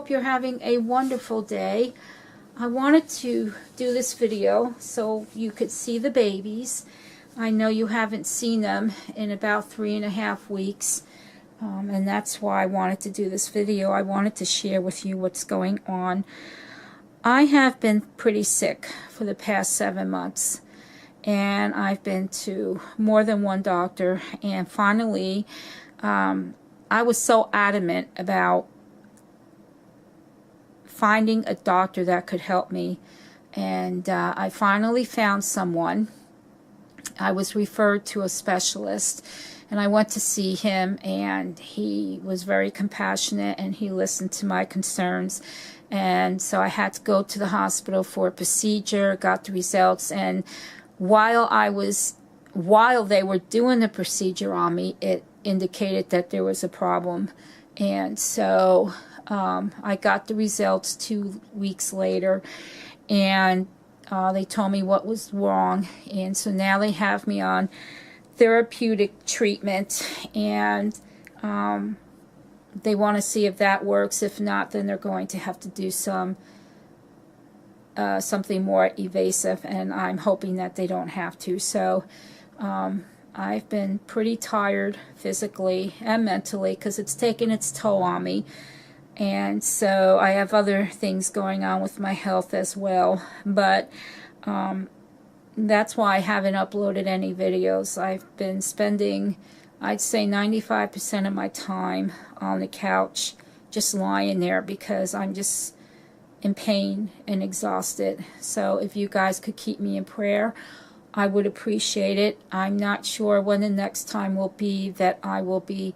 hope you're having a wonderful day. I wanted to do this video so you could see the babies. I know you haven't seen them in about 3.5 weeks, and that's why I wanted to do this video. I wanted to share with you what's going on. I have been pretty sick for the past 7 months, and I've been to more than one doctor, and finally I was so adamant about finding a doctor that could help me, and I finally found someone. I was referred to a specialist, and I went to see him, and he was very compassionate, and he listened to my concerns. And so I had to go to the hospital for a procedure, got the results, and while they were doing the procedure on me, it indicated that there was a problem. And so I got the results 2 weeks later, and they told me what was wrong, and so now they have me on therapeutic treatment, and they want to see if that works. If not, then they're going to have to do something more evasive, and I'm hoping that they don't have to. So I've been pretty tired physically and mentally because it's taken its toll on me. And so I have other things going on with my health as well. But that's why I haven't uploaded any videos. I've been spending, I'd say, 95% of my time on the couch, just lying there, because I'm just in pain and exhausted. So if you guys could keep me in prayer, I would appreciate it. I'm not sure when the next time will be that I will be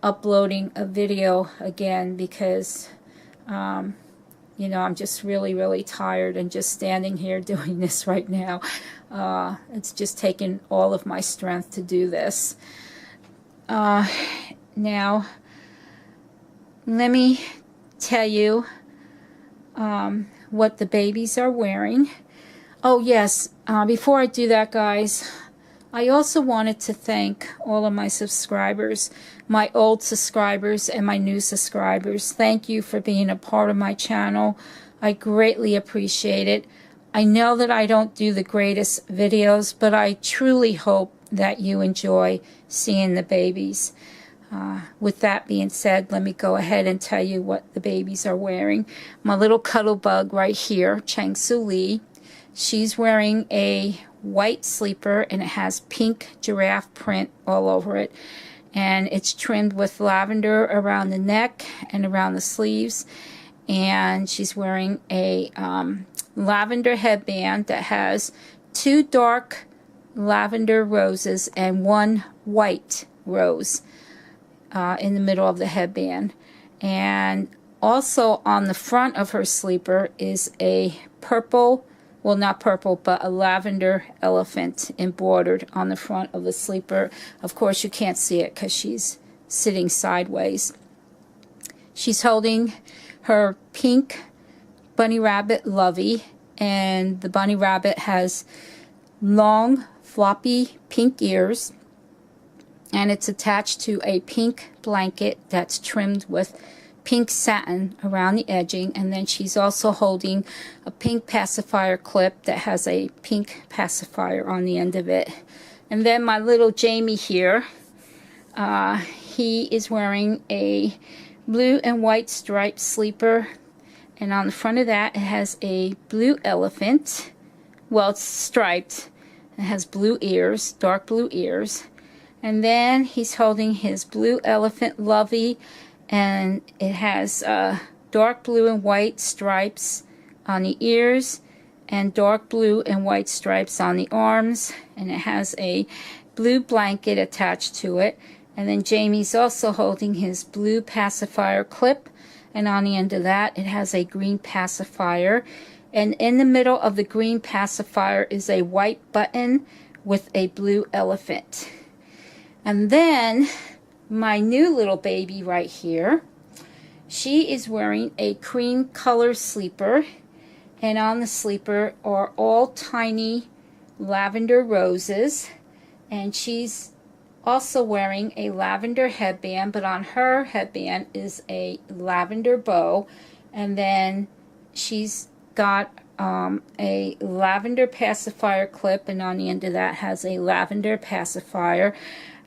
uploading a video again, because you know, I'm just really tired, and just standing here doing this right now, it's just taken all of my strength to do this. Now let me tell you what the babies are wearing. Oh yes, before I do that, guys, I also wanted to thank all of my subscribers, my old subscribers and my new subscribers. Thank you for being a part of my channel. I greatly appreciate it. I know that I don't do the greatest videos, but I truly hope that you enjoy seeing the babies. With that being said, let me go ahead and tell you what the babies are wearing. My little cuddle bug right here, Chang Su Lee, she's wearing a white sleeper, and it has pink giraffe print all over it, and it's trimmed with lavender around the neck and around the sleeves. And she's wearing a lavender headband that has 2 dark lavender roses and 1 white rose in the middle of the headband. And also on the front of her sleeper is a purple, well, not purple, but a lavender elephant embroidered on the front of the sleeper. Of course, you can't see it because she's sitting sideways. She's holding her pink bunny rabbit Lovey, and the bunny rabbit has long, floppy pink ears, and it's attached to a pink blanket that's trimmed with pink satin around the edging. And then she's also holding a pink pacifier clip that has a pink pacifier on the end of it. And then my little Jamie here, he is wearing a blue and white striped sleeper, and on the front of that it has a blue elephant. Well, it's striped. It has blue ears, dark blue ears. And then he's holding his blue elephant Lovey, and it has dark blue and white stripes on the ears, and dark blue and white stripes on the arms, and it has a blue blanket attached to it. And then Jamie's also holding his blue pacifier clip, and on the end of that it has a green pacifier, and in the middle of the green pacifier is a white button with a blue elephant. And then my new little baby right here, she is wearing a cream color sleeper, and on the sleeper are all tiny lavender roses, and she's also wearing a lavender headband, but on her headband is a lavender bow, And then she's got a lavender pacifier clip, and on the end of that has a lavender pacifier.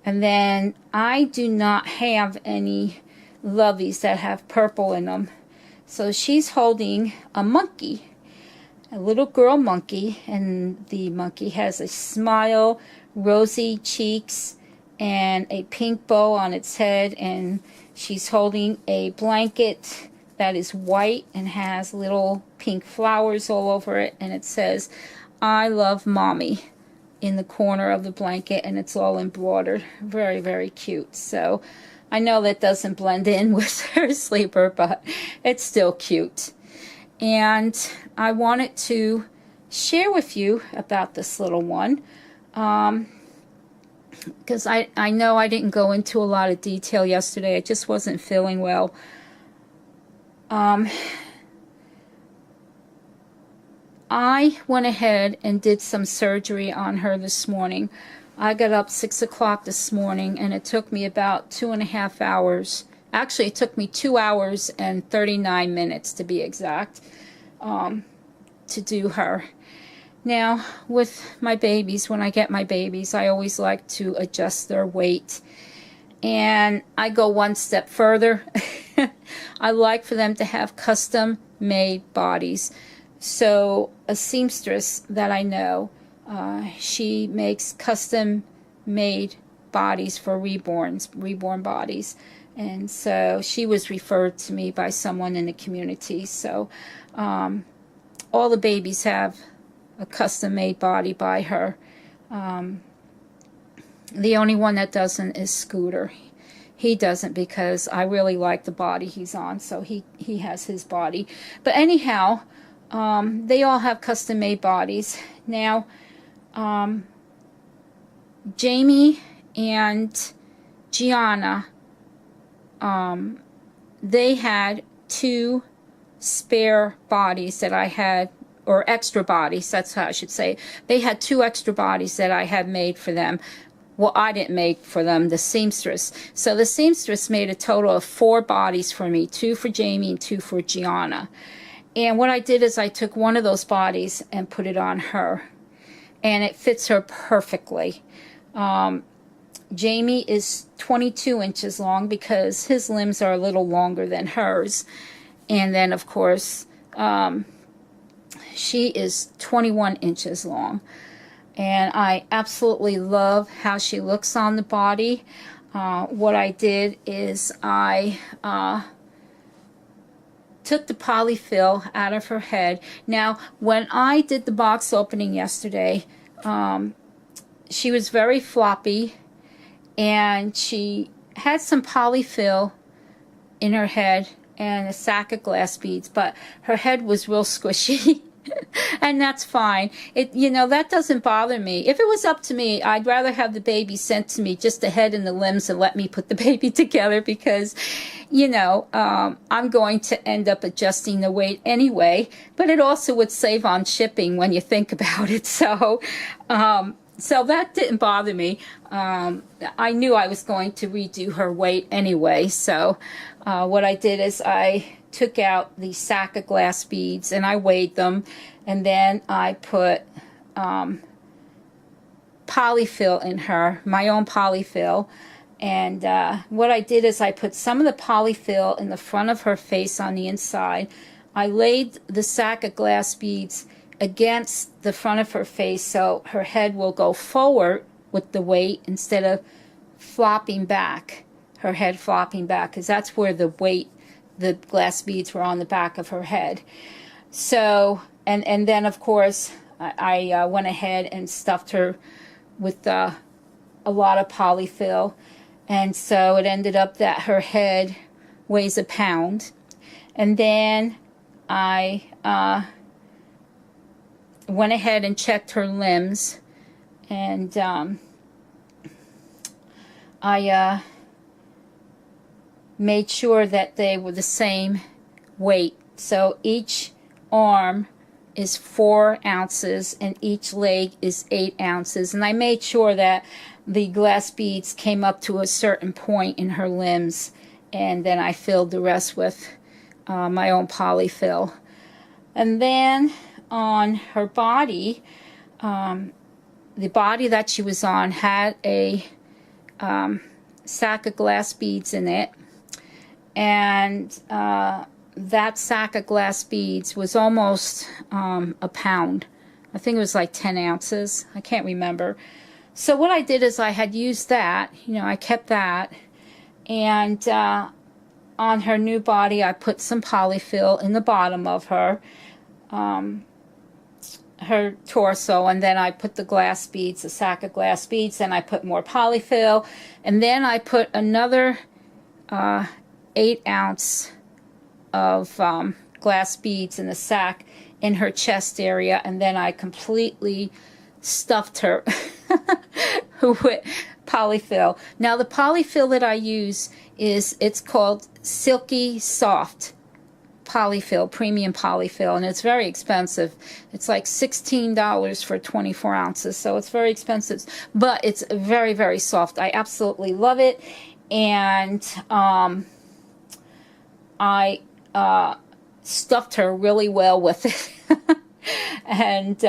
And then I do not have any loveys that have purple in them. So she's holding a monkey, a little girl monkey, and the monkey has a smile, rosy cheeks, and a pink bow on its head, and she's holding a blanket that is white and has little pink flowers all over it, and it says, "I love mommy," in the corner of the blanket, and it's all embroidered. Very, very cute. So I know that doesn't blend in with her sleeper, but it's still cute. And I wanted to share with you about this little one, because I know I didn't go into a lot of detail yesterday. I just wasn't feeling well. I went ahead and did some surgery on her this morning. I got up 6 o'clock this morning, and it took me about 2.5 hours. Actually, it took me 2 hours and 39 minutes to be exact, to do her. Now, with my babies, when I get my babies, I always like to adjust their weight. And I go one step further. I like for them to have custom-made bodies. So a seamstress that I know, she makes custom-made bodies for reborn bodies. And so she was referred to me by someone in the community. So all the babies have a custom-made body by her. The only one that doesn't is Scooter. He doesn't, because I really like the body he's on, so he has his body. But anyhow, they all have custom-made bodies. Now, Jamie and Gianna, they had 2 spare bodies that I had, or extra bodies, that's how I should say. They had 2 extra bodies that I had made for them. Well, I didn't make for them, the seamstress. So the seamstress made a total of 4 bodies for me, 2 for Jamie and 2 for Gianna. And what I did is I took one of those bodies and put it on her, and it fits her perfectly. Jamie is 22 inches long because his limbs are a little longer than hers. And then, of course, she is 21 inches long. And I absolutely love how she looks on the body. What I did is I took the polyfill out of her head. Now, when I did the box opening yesterday, she was very floppy, and she had some polyfill in her head and a sack of glass beads, but her head was real squishy. And that's fine. That doesn't bother me. If it was up to me, I'd rather have the baby sent to me just the head and the limbs and let me put the baby together, because, I'm going to end up adjusting the weight anyway, but it also would save on shipping when you think about it. So that didn't bother me. I knew I was going to redo her weight anyway. So what I did is I took out the sack of glass beads and I weighed them, and then I put polyfill in her, my own polyfill. And what I did is I put some of the polyfill in the front of her face on the inside. I laid the sack of glass beads against the front of her face so her head will go forward with the weight instead of flopping back, her head flopping back, because that's where the weight, the glass beads were on the back of her head. So, and then of course I went ahead and stuffed her with a lot of polyfill, and so it ended up that her head weighs a pound. And then I went ahead and checked her limbs, and I made sure that they were the same weight. So each arm is 4 ounces and each leg is 8 ounces. And I made sure that the glass beads came up to a certain point in her limbs, and then I filled the rest with my own polyfill. And then on her body, the body that she was on had a sack of glass beads in it, and that sack of glass beads was almost a pound. I think it was like 10 ounces. I can't remember. So what I did is I had used that, you know, I kept that, and on her new body I put some polyfill in the bottom of her torso, and then I put the glass beads, a sack of glass beads, and I put more polyfill, and then I put another 8 ounce of glass beads in the sack in her chest area, and then I completely stuffed her with polyfill. Now the polyfill that I use it's called Silky Soft polyfill, premium polyfill, and it's very expensive. It's like $16 for 24 ounces, so it's very expensive, but it's very, very soft. I absolutely love it. And I stuffed her really well with it. And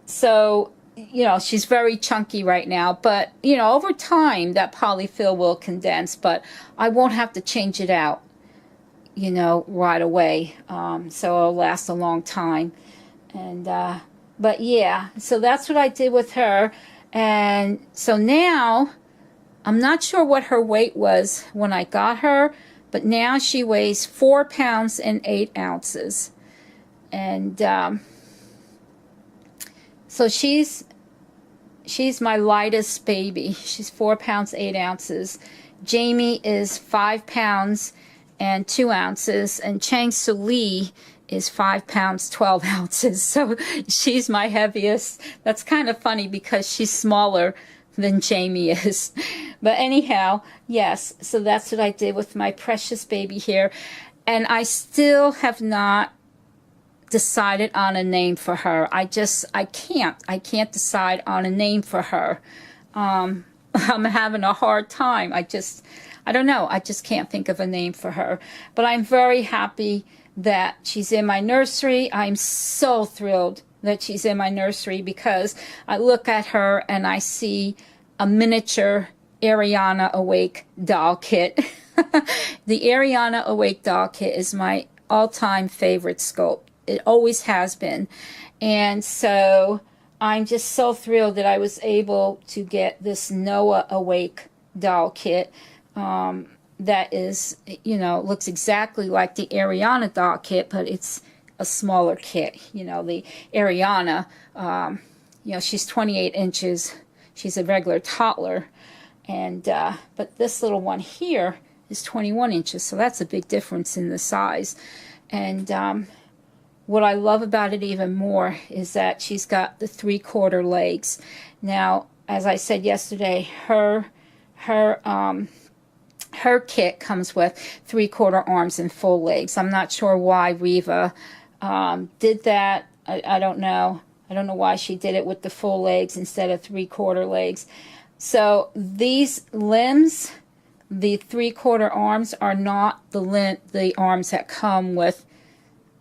so, you know, she's very chunky right now, but, you know, over time that polyfill will condense, but I won't have to change it out, you know, right away. So it'll last a long time. And but yeah, so that's what I did with her. And so now I'm not sure what her weight was when I got her, but now she weighs 4 pounds and 8 ounces. And so she's my lightest baby. She's 4 pounds 8 ounces. Jamie is 5 pounds and 2 ounces, and Chang Su Lee is 5 pounds 12 ounces. So she's my heaviest. That's kind of funny because she's smaller than Jamie is. But anyhow, yes, so that's what I did with my precious baby here. And I still have not decided on a name for her. I can't decide on a name for her. I'm having a hard time. I don't know. I just can't think of a name for her. But I'm very happy that she's in my nursery. I'm so thrilled that she's in my nursery because I look at her and I see a miniature Ariana Awake doll kit. The Ariana Awake doll kit is my all-time favorite sculpt. It always has been. And so I'm just so thrilled that I was able to get this Noah Awake doll kit that is, you know, looks exactly like the Ariana doll kit, but it's a smaller kit. You know, the Ariana, you know, she's 28 inches. She's a regular toddler. And but this little one here is 21 inches, so that's a big difference in the size. And what I love about it even more is that she's got the 3/4 legs. Now, as I said yesterday, her kit comes with 3/4 arms and full legs. I'm not sure why Riva did that. I don't know. I don't know why she did it with the full legs instead of 3/4 legs. So these limbs, the 3/4 arms, are not the arms that come with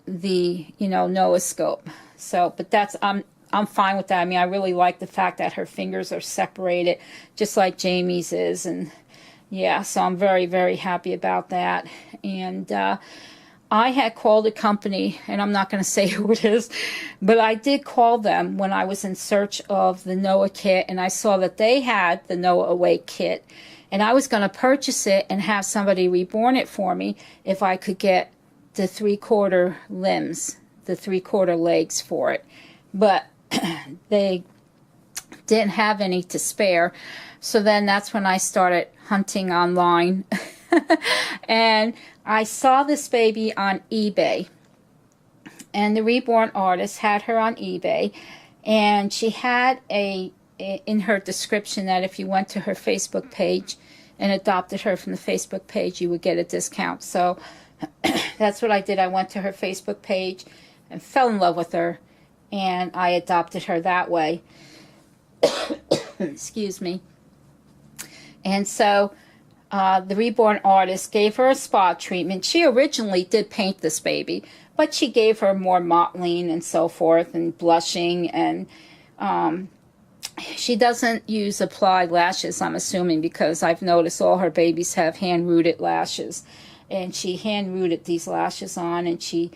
the, you know, Noah scope. So, but that's, I'm fine with that. I mean, I really like the fact that her fingers are separated, just like Jamie's is. And yeah, so I'm very, very happy about that. And I had called a company, and I'm not going to say who it is, but I did call them when I was in search of the Noah kit, and I saw that they had the Noah Awake kit, and I was going to purchase it and have somebody reborn it for me if I could get the 3/4 limbs, the 3/4 legs for it. But they didn't have any to spare. So then that's when I started hunting online. And I saw this baby on eBay. And the reborn artist had her on eBay. And she had in her description that if you went to her Facebook page and adopted her from the Facebook page, you would get a discount. So that's what I did. I went to her Facebook page and fell in love with her, and I adopted her that way. Excuse me. And so the reborn artist gave her a spa treatment. She originally did paint this baby, but she gave her more mottling and so forth and blushing, and she doesn't use applied lashes, I'm assuming, because I've noticed all her babies have hand-rooted lashes. And she hand-rooted these lashes on, and she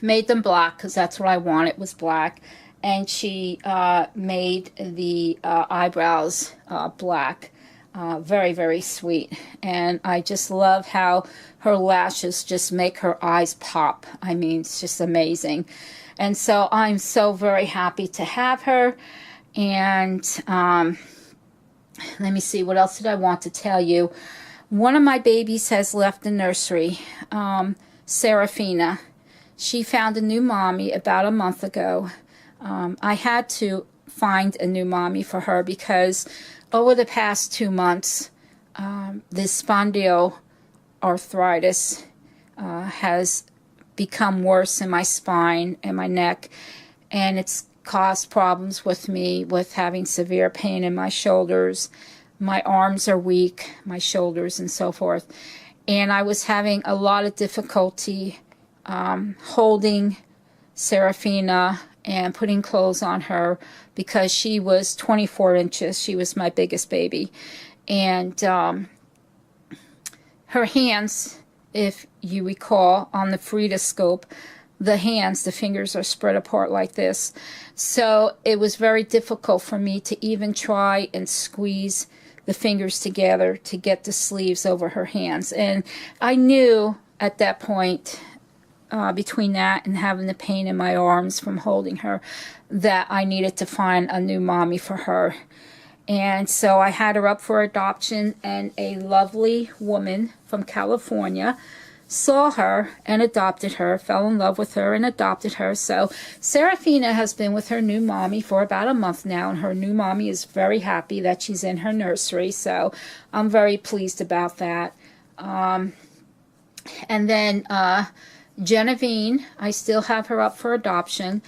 made them black because that's what I wanted, was black. And she made the eyebrows black. Very, very sweet. And I just love how her lashes just make her eyes pop. I mean, it's just amazing. And so I'm so very happy to have her. And let me see, what else did I want to tell you? One of my babies has left the nursery, Serafina. She found a new mommy about a month ago. I had to find a new mommy for her because over the past 2 months, this spondyloarthritis has become worse in my spine and my neck, and it's caused problems with me with having severe pain in my shoulders. My arms are weak, my shoulders and so forth. And I was having a lot of difficulty holding Serafina and putting clothes on her because she was 24 inches. She was my biggest baby. And her hands, if you recall, on the Friedoscope, the hands, the fingers are spread apart like this. So it was very difficult for me to even try and squeeze the fingers together to get the sleeves over her hands. And I knew at that point, between that and having the pain in my arms from holding her, that I needed to find a new mommy for her. And so I had her up for adoption, and a lovely woman from California saw her and adopted her, fell in love with her and adopted her. So Serafina has been with her new mommy for about a month now, and her new mommy is very happy that she's in her nursery. So I'm very pleased about that. And then Genevieve, I still have her up for adoption,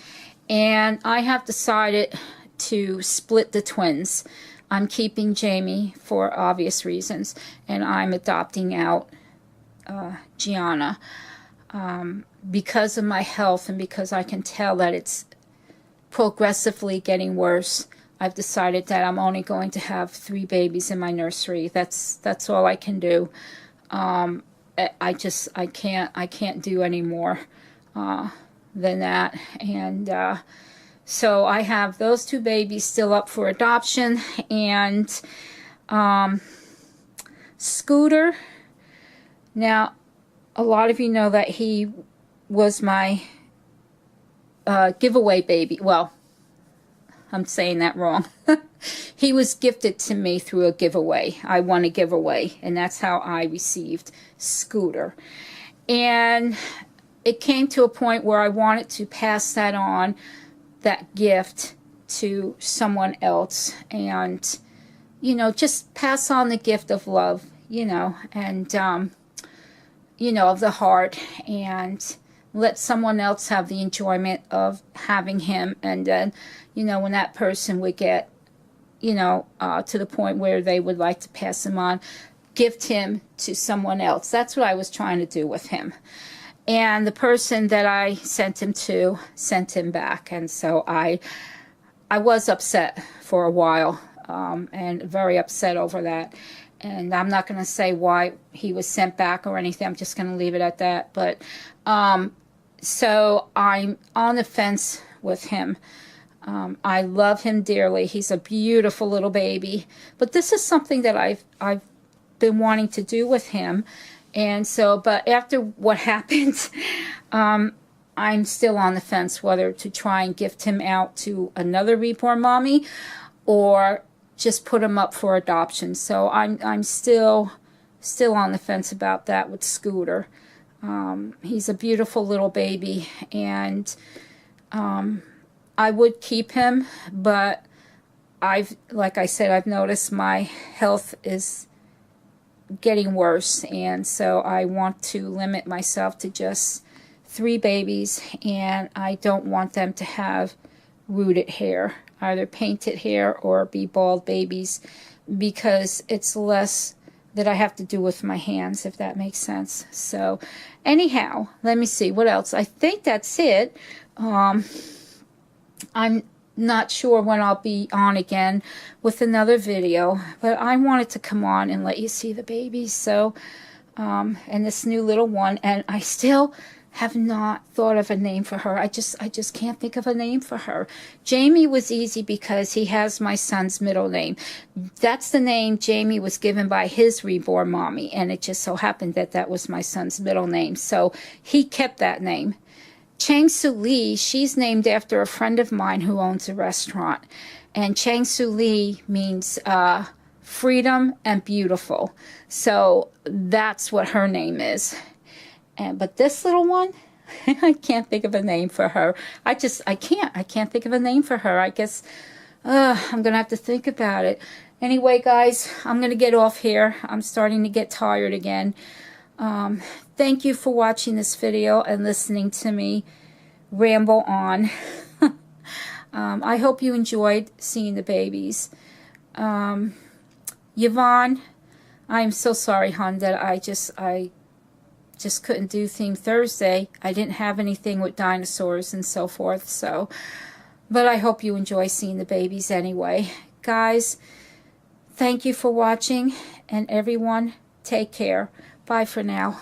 and I have decided to split the twins. I'm keeping Jamie for obvious reasons, and I'm adopting out Gianna because of my health and because I can tell that it's progressively getting worse. I've decided that I'm only going to have 3 babies in my nursery. That's all I can do. I can't do any more than that. And so I have those 2 babies still up for adoption. And Scooter, now a lot of you know that he was my giveaway baby. Well, I'm saying that wrong. He was gifted to me through a giveaway. I won a giveaway, and that's how I received Scooter. And it came to a point where I wanted to pass that on, that gift, to someone else, and, you know, just pass on the gift of love, you know, and, you know, of the heart, and let someone else have the enjoyment of having him. And then, you know, when that person would get, you know, to the point where they would like to pass him on, gift him to someone else. That's what I was trying to do with him. And the person that I sent him to sent him back. And so I was upset for a while, and very upset over that. And I'm not going to say why he was sent back or anything. I'm just going to leave it at that. But so I'm on the fence with him. I love him dearly. He's a beautiful little baby. But this is something that I've been wanting to do with him. And so, but after what happened, I'm still on the fence whether to try and gift him out to another reborn mommy or just put him up for adoption. So I'm still on the fence about that with Scooter. He's a beautiful little baby, and I would keep him, but like I said, I've noticed my health is getting worse, and so I want to limit myself to just 3 babies, and I don't want them to have rooted hair, either painted hair or be bald babies. because it's less that I have to do with my hands, if that makes sense. So anyhow, let me see what else. I think that's it. I'm not sure when I'll be on again with another video, but I wanted to come on and let you see the baby. So and this new little one, and I still have not thought of a name for her. I just can't think of a name for her. Jamie was easy because he has my son's middle name. That's the name Jamie was given by his reborn mommy, and it just so happened that that was my son's middle name, so he kept that name. Chang Su Lee, she's named after a friend of mine who owns a restaurant, and Chang Su Lee means freedom and beautiful, so that's what her name is. But this little one, I can't think of a name for her. I can't think of a name for her. I guess I'm gonna have to think about it. Anyway, guys, I'm gonna get off here. I'm starting to get tired again. Thank you for watching this video and listening to me ramble on. I hope you enjoyed seeing the babies. Yvonne, I'm so sorry, hon, that I just couldn't do Theme Thursday. I didn't have anything with dinosaurs and so forth, so, but I hope you enjoy seeing the babies anyway. Guys, thank you for watching, and everyone, take care. Bye for now.